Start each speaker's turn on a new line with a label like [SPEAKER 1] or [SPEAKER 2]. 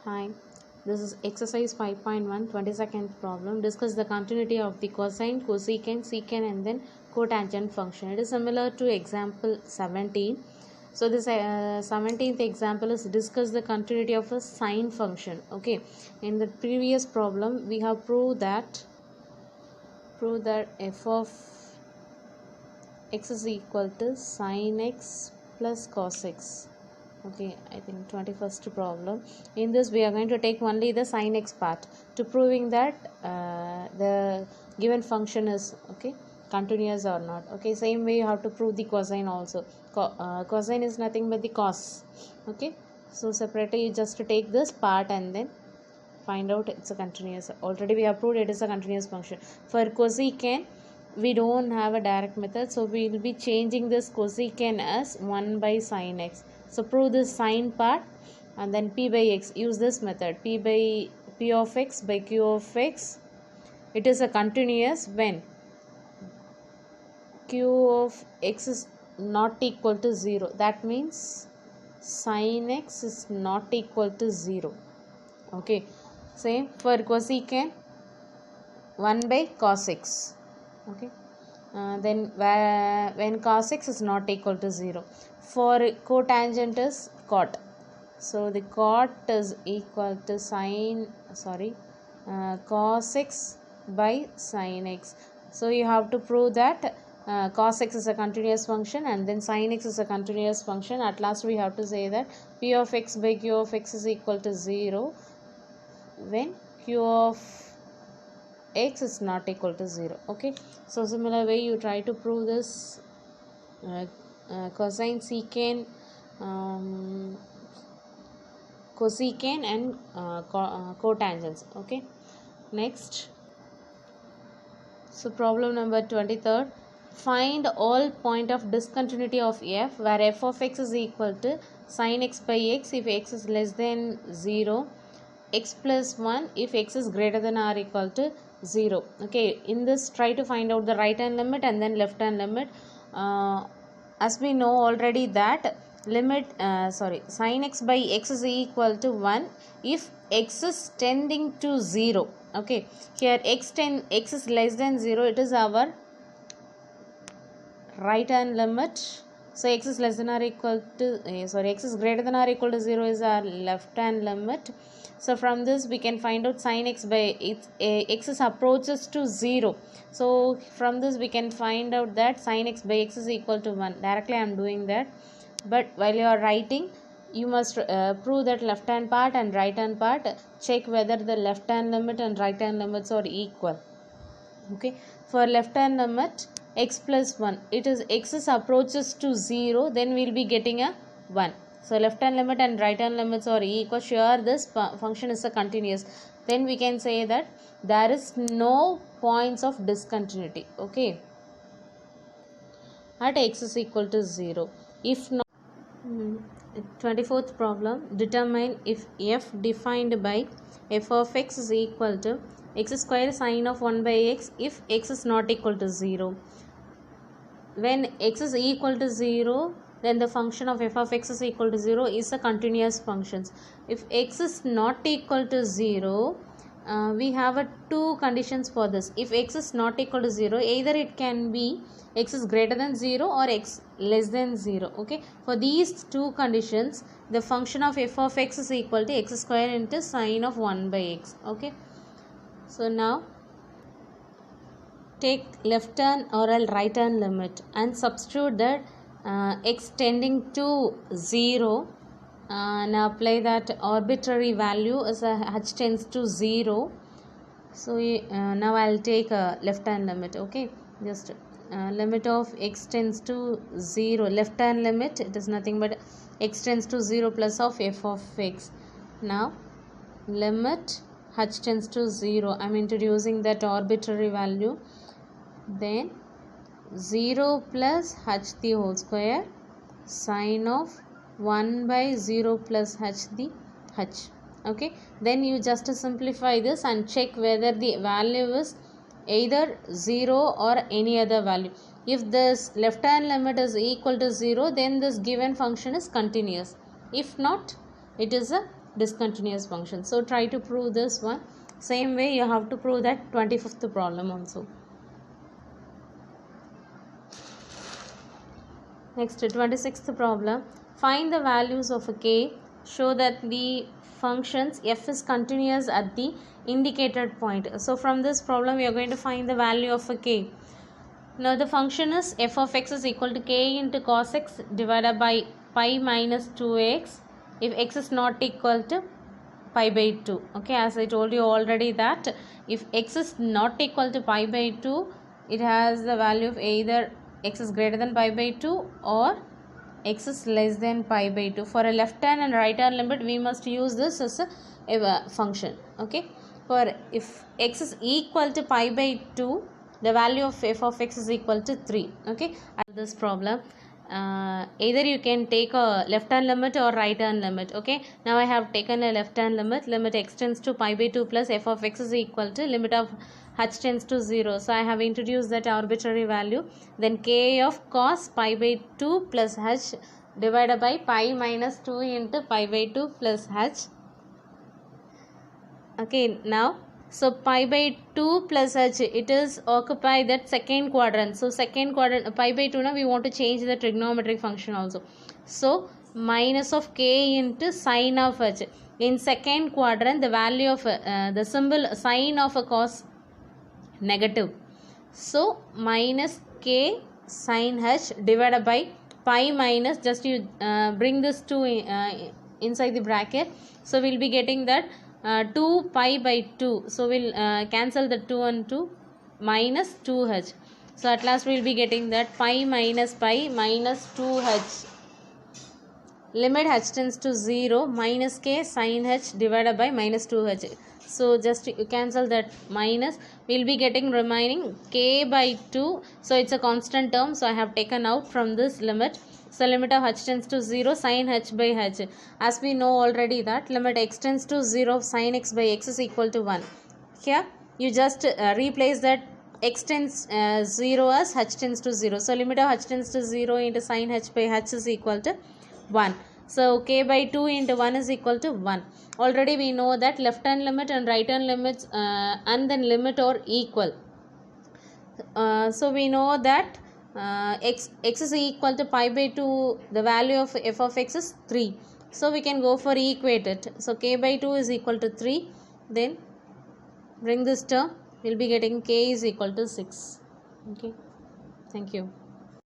[SPEAKER 1] Hi, this is exercise 5.1, 22nd problem. Discuss the continuity of the cosine, cosecant, secant and then cotangent function. It is similar to example 17. So this 17th example is discuss the continuity of a sine function. Okay, in the previous problem we have proved that f of x is equal to sin x plus cos x. Okay, I think 21st problem. In this we are going to take only the sin x part to proving that the given function is continuous or not. Okay, same way you have to prove the cosine also. Cosine is nothing but the cos. Okay, so separately you just take this part and then find out it's a continuous. Already we have proved it is a continuous function. For cosecant we don't have a direct method, so we will be changing this cosecant as 1 by sin x. So prove this sine part and then p by x. Use this method, p of x by q of x. It is a continuous when q of x is not equal to 0. That means sin x is not equal to 0. Okay, same for cosecant 1 by cos x. Okay, then when cos x is not equal to 0. For cotangent is cot. So the cot is equal to cos x by sin x. So you have to prove that cos x is a continuous function and then sin x is a continuous function. At last we have to say that p of x by q of x is equal to 0 when q of x is not equal to 0. Okay, so similar way you try to prove this cosine, secant, cosecant and cotangents. Okay, next, so problem number 23rd, find all point of discontinuity of f where f of x is equal to sin x by x if x is less than 0, x plus 1 if x is greater than or equal to 0. Okay, in this try to find out the right hand limit and then left hand limit. As we know already that sin x by x is equal to 1 if x is tending to 0. Okay, here x is less than 0, it is our right hand limit. So x is less than or equal to x is greater than or equal to 0 is our left hand limit. So from this we can find out sin x by x is approaches to 0. So from this we can find out that sin x by x is equal to 1. Directly I am doing that, but while you are writing you must prove that left hand part and right hand part. Check whether the left hand limit and right hand limits are equal. Okay, for left hand limit x plus 1, it is x is approaches to 0, then we will be getting a 1. So left hand limit and right hand limits are equal. Sure, this function is a continuous. Then we can say that there is no points of discontinuity. Okay, at x is equal to 0. If not, 24th problem, determine if f defined by f of x is equal to x square sine of 1 by x if x is not equal to 0. When x is equal to 0, then the function of f of x is equal to 0 is a continuous function. If x is not equal to 0, we have two conditions for this. If x is not equal to 0, either it can be x is greater than 0 or x less than 0. Okay, for these two conditions the function of f of x is equal to x square into sine of 1 by x. Okay, so now take left hand or right hand limit and substitute that x tending to 0 and apply that arbitrary value as a h tends to 0. So now I'll take a left hand limit. Okay, just limit of x tends to 0, left hand limit, it is nothing but x tends to 0 plus of f of x. Now limit h tends to 0, I am introducing that arbitrary value, then 0 plus h the whole square sine of 1 by 0 plus h the h. Okay, then you just simplify this and check whether the value is either 0 or any other value. If this left hand limit is equal to 0, then this given function is continuous. If not, it is a discontinuous function. So try to prove this one. Same way you have to prove that 25th problem also. Next, 26th problem. Find the values of a k. Show that the functions f is continuous at the indicated point. So from this problem we are going to find the value of a k. Now the function is f of x is equal to k into cos x divided by pi minus 2x if x is not equal to pi by 2. Okay, as I told you already that if x is not equal to pi by 2, it has the value of either x is greater than pi by 2 or x is less than pi by 2. For a left hand and right hand limit, we must use this as a function. Okay, for if x is equal to pi by 2, the value of f of x is equal to 3. Okay, this problem either you can take a left hand limit or right hand limit. Okay, now I have taken a left hand limit. Limit x tends to pi by 2 plus f of x is equal to limit of h tends to 0. So I have introduced that arbitrary value. Then k of cos pi by 2 plus h divided by pi minus 2 into pi by 2 plus h. Okay, now so pi by 2 plus h, it is occupy that second quadrant. So second quadrant, pi by 2, now we want to change the trigonometric function also. So minus of k into sine of h. In second quadrant, the value of the symbol sine of a cos negative. So minus k sine h divided by pi minus, just you bring this 2 inside the bracket. So we will be getting that 2 pi by 2. So we'll cancel the 2 and 2 minus 2h. So at last we will be getting that pi minus 2h. Limit h tends to 0 minus k sin h divided by minus 2h. So just you cancel that minus, we will be getting remaining k by 2. So it's a constant term. So I have taken out from this limit. So limit of h tends to 0 sin h by h. As we know already that limit x tends to 0 sin x by x is equal to 1. Here you just replace that x tends 0 as h tends to 0. So limit of h tends to 0 into sin h by h is equal to 1. So k by 2 into 1 is equal to 1. Already we know that left hand limit and right hand limits and then limit are equal. So we know that x is equal to pi by 2, the value of f of x is 3. So we can go for equate it. So k by 2 is equal to 3. Then bring this term, we will be getting k is equal to 6. Okay, thank you.